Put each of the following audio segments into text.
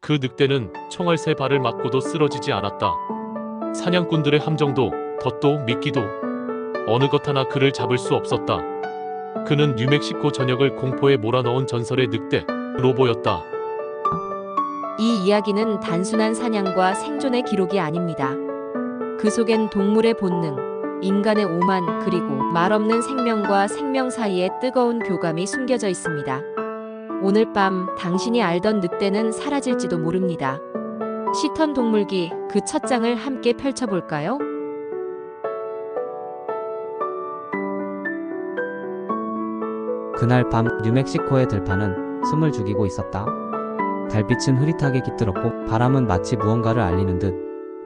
그 늑대는 총알 3발을 맞고도 쓰러지지 않았다. 사냥꾼들의 함정도 덫도 미끼도 어느 것 하나 그를 잡을 수 없었다. 그는 뉴멕시코 전역을 공포에 몰아넣은 전설의 늑대 로보였다. 이 이야기는 단순한 사냥과 생존의 기록이 아닙니다. 그 속엔 동물의 본능, 인간의 오만, 그리고 말없는 생명과 생명 사이의 뜨거운 교감이 숨겨져 있습니다. 오늘 밤 당신이 알던 늑대는 사라질지도 모릅니다. 시턴 동물기 그 첫 장을 함께 펼쳐볼까요? 그날 밤 뉴멕시코의 들판은 숨을 죽이고 있었다. 달빛은 흐릿하게 깃들었고 바람은 마치 무언가를 알리는 듯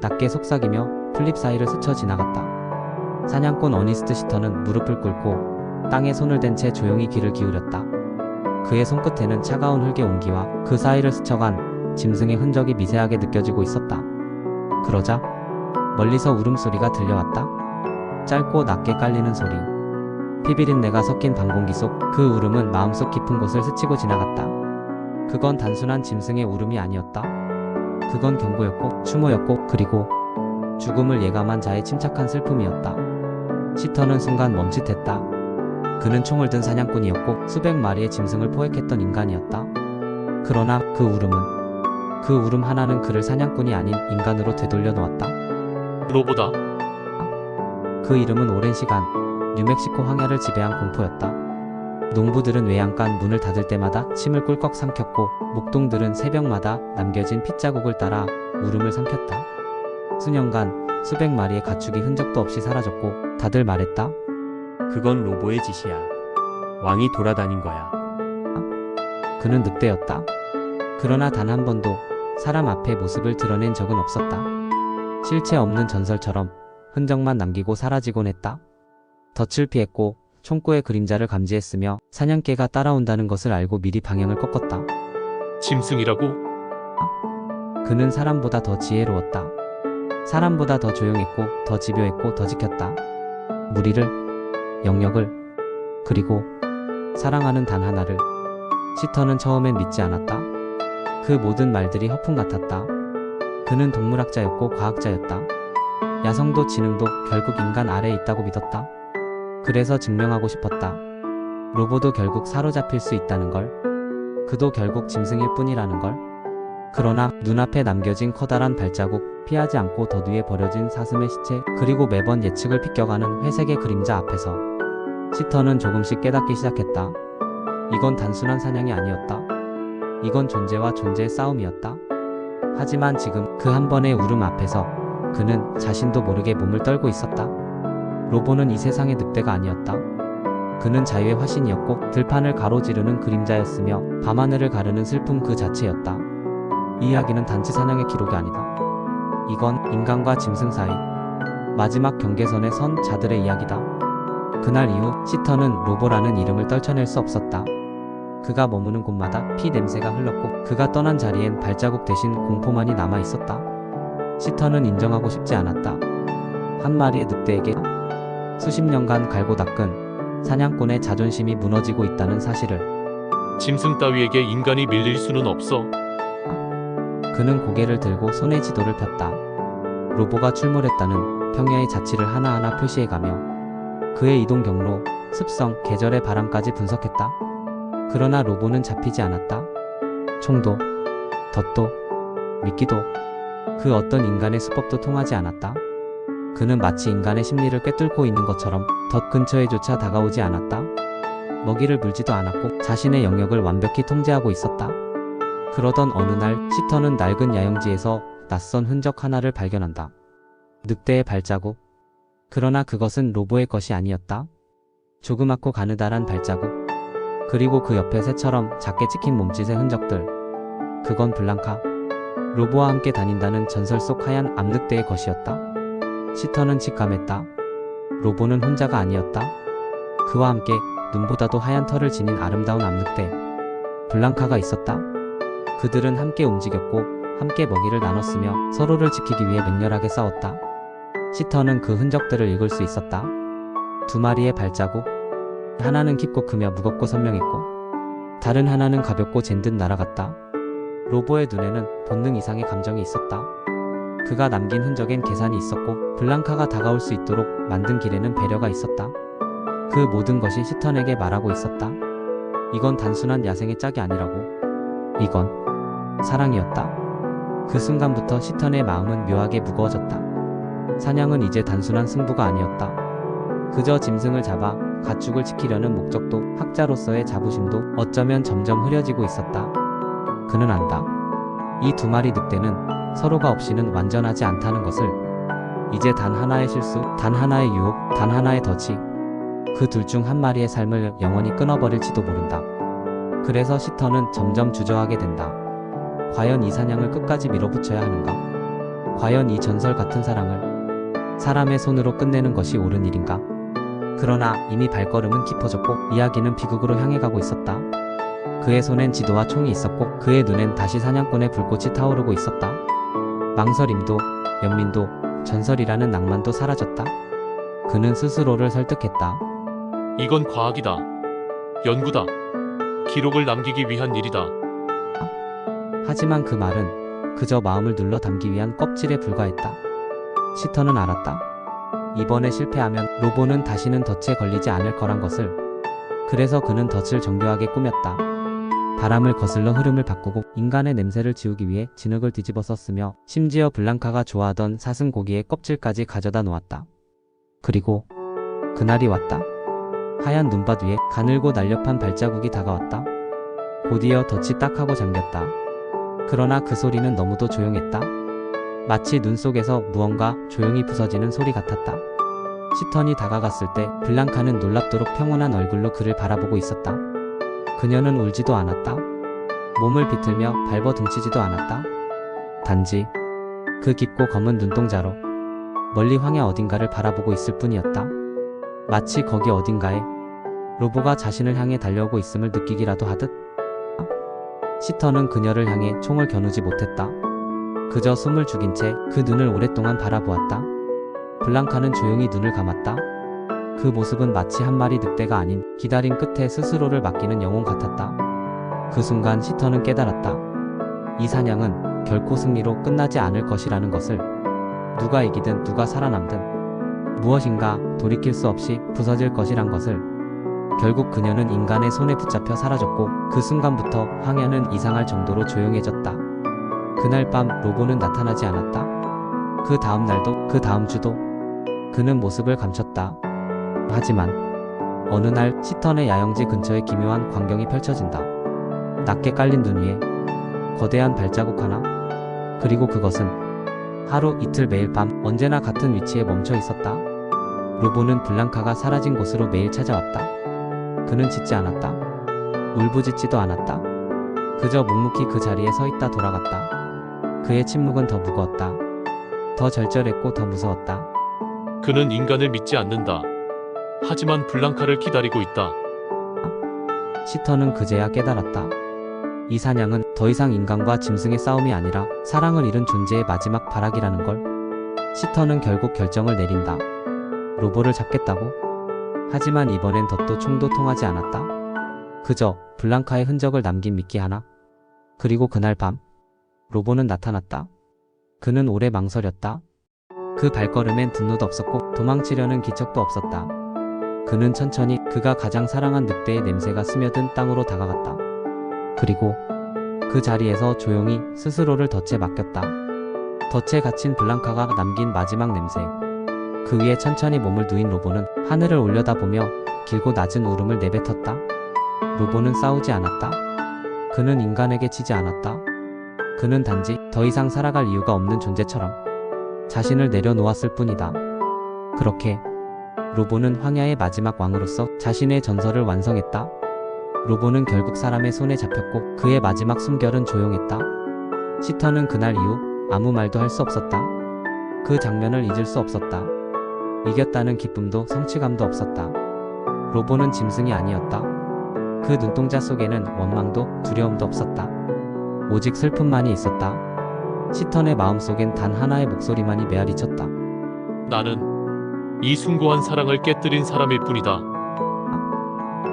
낮게 속삭이며 풀잎 사이를 스쳐 지나갔다. 사냥꾼 어니스트 시터는 무릎을 꿇고 땅에 손을 댄 채 조용히 귀를 기울였다. 그의 손끝에는 차가운 흙의 온기와 그 사이를 스쳐간 짐승의 흔적이 미세하게 느껴지고 있었다. 그러자 멀리서 울음소리가 들려왔다. 짧고 낮게 깔리는 소리. 피비린내가 섞인 방공기 속 그 울음은 마음속 깊은 곳을 스치고 지나갔다. 그건 단순한 짐승의 울음이 아니었다. 그건 경고였고 추모였고 그리고 죽음을 예감한 자의 침착한 슬픔이었다. 시터는 순간 멈칫했다. 그는 총을 든 사냥꾼이었고 수백 마리의 짐승을 포획했던 인간이었다. 그러나 그 울음 하나는 그를 사냥꾼이 아닌 인간으로 되돌려 놓았다. 로보다. 그 이름은 오랜 시간 뉴멕시코 황야를 지배한 공포였다. 농부들은 외양간 문을 닫을 때마다 침을 꿀꺽 삼켰고 목동들은 새벽마다 남겨진 핏자국을 따라 울음을 삼켰다. 수년간 수백 마리의 가축이 흔적도 없이 사라졌고 다들 말했다. 그건 로보의 짓이야. 왕이 돌아다닌 거야. 그는 늑대였다. 그러나 단 한 번도 사람 앞에 모습을 드러낸 적은 없었다. 실체 없는 전설처럼 흔적만 남기고 사라지곤 했다. 덫을 피했고 총구의 그림자를 감지했으며 사냥개가 따라온다는 것을 알고 미리 방향을 꺾었다. 짐승이라고? 그는 사람보다 더 지혜로웠다. 사람보다 더 조용했고 더 집요했고 더 지켰다. 무리를, 영역을, 그리고 사랑하는 단 하나를. 시터는 처음엔 믿지 않았다. 그 모든 말들이 허풍 같았다. 그는 동물학자였고 과학자였다. 야성도 지능도 결국 인간 아래에 있다고 믿었다. 그래서 증명하고 싶었다. 로보도 결국 사로잡힐 수 있다는 걸. 그도 결국 짐승일 뿐이라는 걸. 그러나 눈앞에 남겨진 커다란 발자국, 피하지 않고 더 뒤에 버려진 사슴의 시체, 그리고 매번 예측을 비껴가는 회색의 그림자 앞에서 시터는 조금씩 깨닫기 시작했다. 이건 단순한 사냥이 아니었다. 이건 존재와 존재의 싸움이었다. 하지만 지금 그 한 번의 울음 앞에서 그는 자신도 모르게 몸을 떨고 있었다. 로보는 이 세상의 늑대가 아니었다. 그는 자유의 화신이었고 들판을 가로지르는 그림자였으며 밤하늘을 가르는 슬픔 그 자체였다. 이 이야기는 단지 사냥의 기록이 아니다. 이건 인간과 짐승 사이 마지막 경계선에 선 자들의 이야기다. 그날 이후 시터는 로보라는 이름을 떨쳐낼 수 없었다. 그가 머무는 곳마다 피 냄새가 흘렀고 그가 떠난 자리엔 발자국 대신 공포만이 남아 있었다. 시터는 인정하고 싶지 않았다. 한 마리의 늑대에게 수십 년간 갈고 닦은 사냥꾼의 자존심이 무너지고 있다는 사실을. 짐승 따위에게 인간이 밀릴 수는 없어. 그는 고개를 들고 손에 지도를 폈다. 로보가 출몰했다는 평야의 자취를 하나하나 표시해가며 그의 이동 경로, 습성, 계절의 바람까지 분석했다. 그러나 로보는 잡히지 않았다. 총도, 덫도, 미끼도, 그 어떤 인간의 수법도 통하지 않았다. 그는 마치 인간의 심리를 꿰뚫고 있는 것처럼 덫 근처에조차 다가오지 않았다. 먹이를 물지도 않았고 자신의 영역을 완벽히 통제하고 있었다. 그러던 어느 날 시터는 낡은 야영지에서 낯선 흔적 하나를 발견한다. 늑대의 발자국. 그러나 그것은 로보의 것이 아니었다. 조그맣고 가느다란 발자국. 그리고 그 옆에 새처럼 작게 찍힌 몸짓의 흔적들. 그건 블랑카. 로보와 함께 다닌다는 전설 속 하얀 암늑대의 것이었다. 시터는 직감했다. 로보는 혼자가 아니었다. 그와 함께 눈보다도 하얀 털을 지닌 아름다운 암늑대 블랑카가 있었다. 그들은 함께 움직였고 함께 먹이를 나눴으며 서로를 지키기 위해 맹렬하게 싸웠다. 시터는 그 흔적들을 읽을 수 있었다. 두 마리의 발자국. 하나는 깊고 크며 무겁고 선명했고 다른 하나는 가볍고 잰 듯 날아갔다. 로보의 눈에는 본능 이상의 감정이 있었다. 그가 남긴 흔적엔 계산이 있었고 블랑카가 다가올 수 있도록 만든 길에는 배려가 있었다. 그 모든 것이 시턴에게 말하고 있었다. 이건 단순한 야생의 짝이 아니라고. 이건 사랑이었다. 그 순간부터 시턴의 마음은 묘하게 무거워졌다. 사냥은 이제 단순한 승부가 아니었다. 그저 짐승을 잡아 가축을 지키려는 목적도 학자로서의 자부심도 어쩌면 점점 흐려지고 있었다. 그는 안다. 이 두 마리 늑대는 서로가 없이는 완전하지 않다는 것을. 이제 단 하나의 실수, 단 하나의 유혹, 단 하나의 덫이 그 둘 중 한 마리의 삶을 영원히 끊어버릴지도 모른다. 그래서 시턴은 점점 주저하게 된다. 과연 이 사냥을 끝까지 밀어붙여야 하는가? 과연 이 전설 같은 사랑을 사람의 손으로 끝내는 것이 옳은 일인가? 그러나 이미 발걸음은 깊어졌고 이야기는 비극으로 향해 가고 있었다. 그의 손엔 지도와 총이 있었고 그의 눈엔 다시 사냥꾼의 불꽃이 타오르고 있었다. 망설임도, 연민도, 전설이라는 낭만도 사라졌다. 그는 스스로를 설득했다. 이건 과학이다. 연구다. 기록을 남기기 위한 일이다. 하지만 그 말은 그저 마음을 눌러 담기 위한 껍질에 불과했다. 시턴은 알았다. 이번에 실패하면 로보는 다시는 덫에 걸리지 않을 거란 것을. 그래서 그는 덫을 정교하게 꾸몄다. 바람을 거슬러 흐름을 바꾸고 인간의 냄새를 지우기 위해 진흙을 뒤집어 썼으며 심지어 블랑카가 좋아하던 사슴고기의 껍질까지 가져다 놓았다. 그리고 그날이 왔다. 하얀 눈밭 위에 가늘고 날렵한 발자국이 다가왔다. 곧이어 덫이 딱 하고 잠겼다. 그러나 그 소리는 너무도 조용했다. 마치 눈 속에서 무언가 조용히 부서지는 소리 같았다. 시턴이 다가갔을 때 블랑카는 놀랍도록 평온한 얼굴로 그를 바라보고 있었다. 그녀는 울지도 않았다. 몸을 비틀며 발버둥치지도 않았다. 단지 그 깊고 검은 눈동자로 멀리 황야 어딘가를 바라보고 있을 뿐이었다. 마치 거기 어딘가에 로보가 자신을 향해 달려오고 있음을 느끼기라도 하듯. 시턴은 그녀를 향해 총을 겨누지 못했다. 그저 숨을 죽인 채 그 눈을 오랫동안 바라보았다. 블랑카는 조용히 눈을 감았다. 그 모습은 마치 한 마리 늑대가 아닌 기다림 끝에 스스로를 맡기는 영혼 같았다. 그 순간 시턴은 깨달았다. 이 사냥은 결코 승리로 끝나지 않을 것이라는 것을. 누가 이기든 누가 살아남든 무엇인가 돌이킬 수 없이 부서질 것이란 것을. 결국 그녀는 인간의 손에 붙잡혀 사라졌고 그 순간부터 황야는 이상할 정도로 조용해졌다. 그날 밤 로보는 나타나지 않았다. 그 다음 날도 그 다음 주도 그는 모습을 감췄다. 하지만 어느 날 시턴의 야영지 근처에 기묘한 광경이 펼쳐진다. 낮게 깔린 눈 위에 거대한 발자국 하나. 그리고 그것은 하루 이틀 매일 밤 언제나 같은 위치에 멈춰 있었다. 로보는 블랑카가 사라진 곳으로 매일 찾아왔다. 그는 짖지 않았다. 울부짖지도 않았다. 그저 묵묵히 그 자리에 서 있다 돌아갔다. 그의 침묵은 더 무거웠다. 더 절절했고 더 무서웠다. 그는 인간을 믿지 않는다. 하지만 블랑카를 기다리고 있다. 시턴은 그제야 깨달았다. 이 사냥은 더 이상 인간과 짐승의 싸움이 아니라 사랑을 잃은 존재의 마지막 발악이라는 걸. 시턴은 결국 결정을 내린다. 로보를 잡겠다고. 하지만 이번엔 덫도 총도 통하지 않았다. 그저 블랑카의 흔적을 남긴 미끼 하나. 그리고 그날 밤 로보는 나타났다. 그는 오래 망설였다. 그 발걸음엔 분노도 없었고 도망치려는 기척도 없었다. 그는 천천히 그가 가장 사랑한 늑대의 냄새가 스며든 땅으로 다가갔다. 그리고 그 자리에서 조용히 스스로를 덫에 맡겼다. 덫에 갇힌 블랑카가 남긴 마지막 냄새. 그 위에 천천히 몸을 누인 로보는 하늘을 올려다보며 길고 낮은 울음을 내뱉었다. 로보는 싸우지 않았다. 그는 인간에게 지지 않았다. 그는 단지 더 이상 살아갈 이유가 없는 존재처럼 자신을 내려놓았을 뿐이다. 그렇게 로보는 황야의 마지막 왕으로서 자신의 전설을 완성했다. 로보는 결국 사람의 손에 잡혔고 그의 마지막 숨결은 조용했다. 시턴은 그날 이후 아무 말도 할 수 없었다. 그 장면을 잊을 수 없었다. 이겼다는 기쁨도 성취감도 없었다. 로보는 짐승이 아니었다. 그 눈동자 속에는 원망도 두려움도 없었다. 오직 슬픔만이 있었다. 시턴의 마음속엔 단 하나의 목소리만이 메아리쳤다. 나는 이 숭고한 사랑을 깨뜨린 사람일 뿐이다.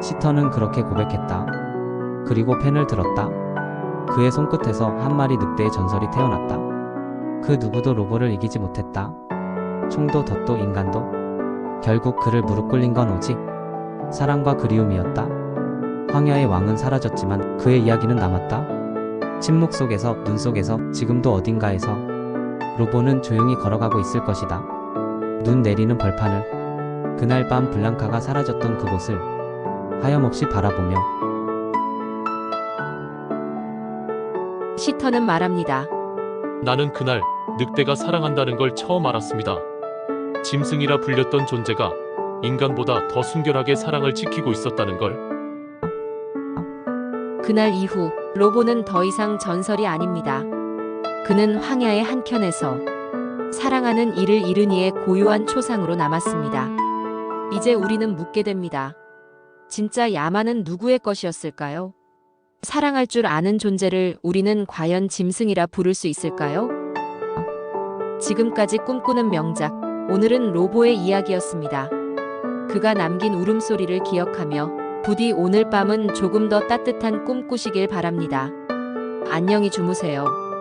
시턴은 그렇게 고백했다. 그리고 펜을 들었다. 그의 손끝에서 한 마리 늑대의 전설이 태어났다. 그 누구도 로보를 이기지 못했다. 총도 덫도 인간도 결국 그를 무릎 꿇린 건 오직 사랑과 그리움이었다. 황야의 왕은 사라졌지만 그의 이야기는 남았다. 침묵 속에서, 눈 속에서, 지금도 어딘가에서 로보는 조용히 걸어가고 있을 것이다. 눈 내리는 벌판을, 그날 밤 블랑카가 사라졌던 그곳을 하염없이 바라보며 시터는 말합니다. 나는 그날 늑대가 사랑한다는 걸 처음 알았습니다. 짐승이라 불렸던 존재가 인간보다 더 순결하게 사랑을 지키고 있었다는 걸. 그날 이후 로보는 더 이상 전설이 아닙니다. 그는 황야의 한켠에서 사랑하는 이를 잃은 이의 고요한 초상으로 남았습니다. 이제 우리는 묻게 됩니다. 진짜 야만은 누구의 것이었을까요? 사랑할 줄 아는 존재를 우리는 과연 짐승이라 부를 수 있을까요? 지금까지 꿈꾸는 명작, 오늘은 로보의 이야기였습니다. 그가 남긴 울음소리를 기억하며 부디 오늘 밤은 조금 더 따뜻한 꿈 꾸시길 바랍니다. 안녕히 주무세요.